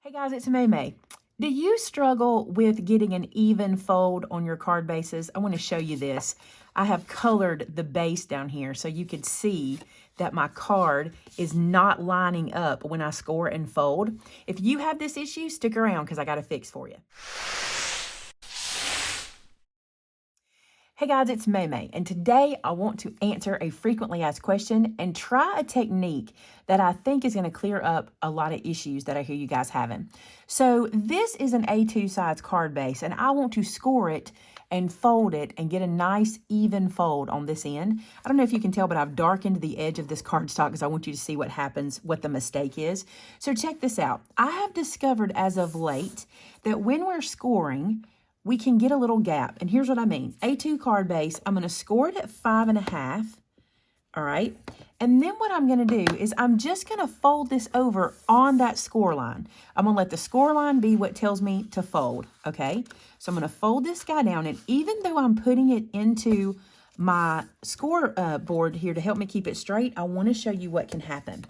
Hey guys, it's Maymay. Do you struggle with getting an even fold on your card bases? I want to show you this. I have colored the base down here so you could see that my card is not lining up when I score and fold. If you have this issue, stick around because I got a fix for you. Hey guys, it's Maymay, and today I want to answer a frequently asked question and try a technique that I think is going to clear up a lot of issues that I hear you guys having. So this is an A2 size card base, and I want to score it and fold it and get a nice even fold on this end. I don't know if you can tell, but I've darkened the edge of this cardstock because I want you to see what happens, what the mistake is. So check this out. I have discovered as of late that when we're scoring, we can get a little gap. And here's what I mean. A2 card base, I'm going to score it at 5.5. All right. And then what I'm going to do is I'm just going to fold this over on that score line. I'm going to let the score line be what tells me to fold. Okay. So I'm going to fold this guy down. And even though I'm putting it into my score board here to help me keep it straight, I want to show you what can happen.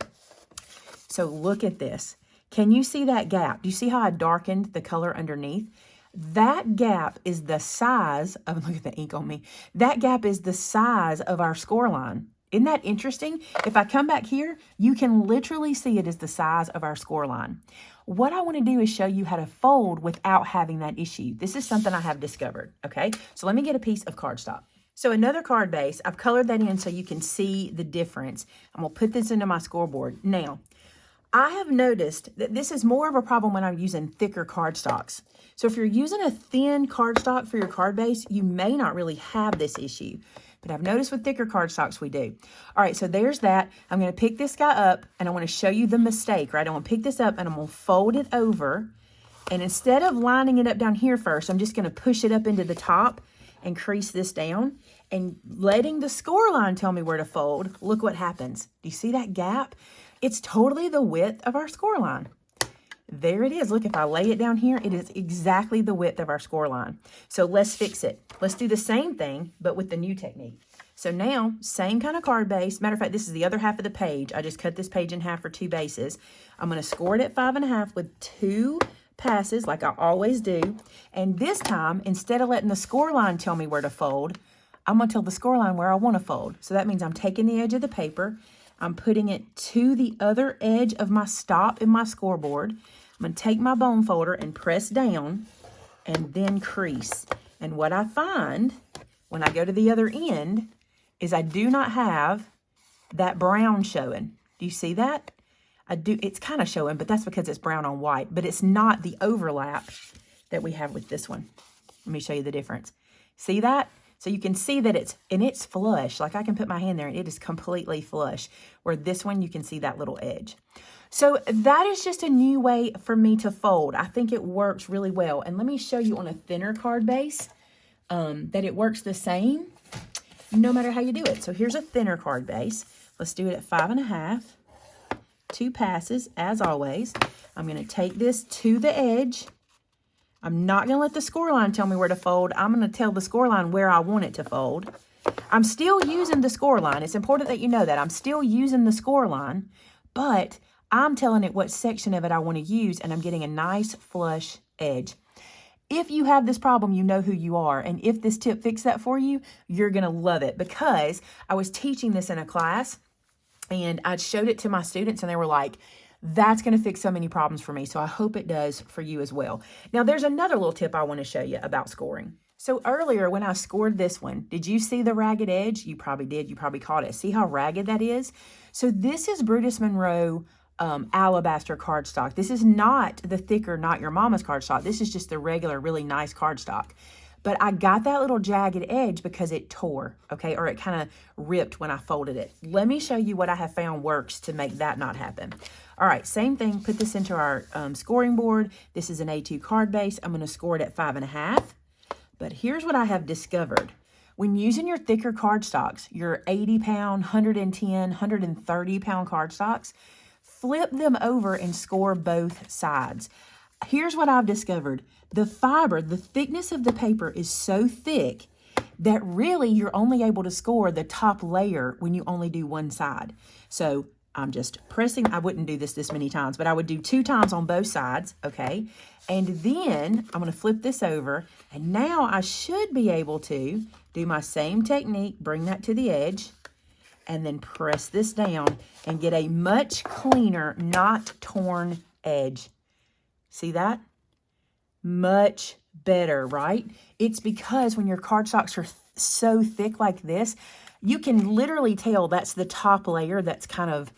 So look at this. Can you see that gap? Do you see how I darkened the color underneath? That gap is the size of, look at the ink on me. That gap is the size of our score line. Isn't that interesting? If I come back here, you can literally see it is the size of our score line. What I want to do is show you how to fold without having that issue. This is something I have discovered, okay? So let me get a piece of cardstock. So another card base, I've colored that in so you can see the difference. I'm going to put this into my scoreboard. Now, I have noticed that this is more of a problem when I'm using thicker cardstocks. So if you're using a thin cardstock for your card base, you may not really have this issue. But I've noticed with thicker cardstocks, we do. All right, so there's that. I'm going to pick this guy up, and I want to show you the mistake, right? I'm going to pick this up, and I'm going to fold it over. And instead of lining it up down here first, I'm just going to push it up into the top and crease this down. And letting the score line tell me where to fold, look what happens. Do you see that gap? It's totally the width of our score line. There it is. Look, if I lay it down here, it is exactly the width of our score line. So let's fix it. Let's do the same thing, but with the new technique. So now, same kind of card base. Matter of fact, this is the other half of the page. I just cut this page in half for 2 bases. I'm going to score it at 5.5 with 2 passes like I always do. And this time, instead of letting the score line tell me where to fold, I'm going to tell the score line where I want to fold. So that means I'm taking the edge of the paper, I'm putting it to the other edge of my stop in my scoreboard. I'm going to take my bone folder and press down and then crease. And what I find when I go to the other end is I do not have that brown showing. Do you see that? It's kind of showing, but that's because it's brown on white. But it's not the overlap that we have with this one. Let me show you the difference. See that? So you can see that it's flush. Like I can put my hand there and it is completely flush. Where this one, you can see that little edge. So that is just a new way for me to fold. I think it works really well. And let me show you on a thinner card base that it works the same no matter how you do it. So here's a thinner card base. Let's do it at 5.5. 2 passes, as always. I'm going to take this to the edge. I'm not going to let the score line tell me where to fold. I'm going to tell the score line where I want it to fold. I'm still using the score line. It's important that you know that. I'm still using the score line, but I'm telling it what section of it I want to use, and I'm getting a nice flush edge. If you have this problem, you know who you are. And if this tip fixed that for you, you're going to love it, because I was teaching this in a class and I showed it to my students and they were like, that's going to fix so many problems for me. So I hope it does for you as well. Now, there's another little tip I want to show you about scoring. So earlier when I scored this one, did you see the ragged edge? You probably did. You probably caught it. See how ragged that is? So this is Brutus Monroe alabaster cardstock. This is not the thicker, not your mama's cardstock. This is just the regular, really nice cardstock. But I got that little jagged edge because it tore, okay? Or it kind of ripped when I folded it. Let me show you what I have found works to make that not happen. All right, same thing. Put this into our scoring board. This is an A2 card base. I'm going to score it at 5.5. But here's what I have discovered. When using your thicker cardstocks, your 80-pound, 110, 130-pound cardstocks, flip them over and score both sides. Here's what I've discovered. The fiber, the thickness of the paper is so thick that really you're only able to score the top layer when you only do one side. So I'm just pressing. I wouldn't do this many times, but I would do 2 times on both sides, okay? And then I'm going to flip this over, and now I should be able to do my same technique, bring that to the edge, and then press this down and get a much cleaner, not torn edge. See that? Much better, right? It's because when your cardstocks are so thick like this, you can literally tell that's the top layer that's kind of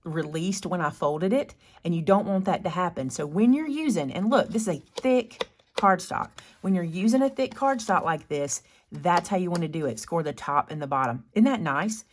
released when I folded it, and you don't want that to happen. So when you're using, and look, this is a thick cardstock. When you're using a thick cardstock like this, that's how you want to do it. Score the top and the bottom. Isn't that nice?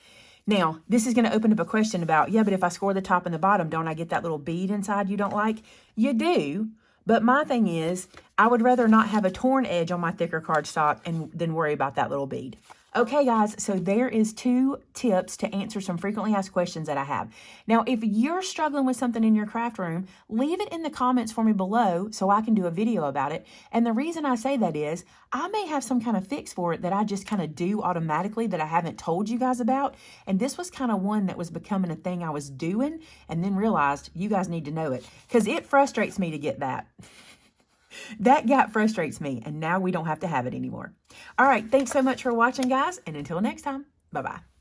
Now, this is going to open up a question about, yeah, but if I score the top and the bottom, don't I get that little bead inside you don't like? You do. But my thing is, I would rather not have a torn edge on my thicker cardstock and then worry about that little bead. Okay, guys, so there is 2 tips to answer some frequently asked questions that I have. Now, if you're struggling with something in your craft room, leave it in the comments for me below so I can do a video about it. And the reason I say that is I may have some kind of fix for it that I just kind of do automatically that I haven't told you guys about. And this was kind of one that was becoming a thing I was doing and then realized you guys need to know it because it frustrates me to get that. That gap frustrates me, and now we don't have to have it anymore. All right, thanks so much for watching, guys, and until next time, bye-bye.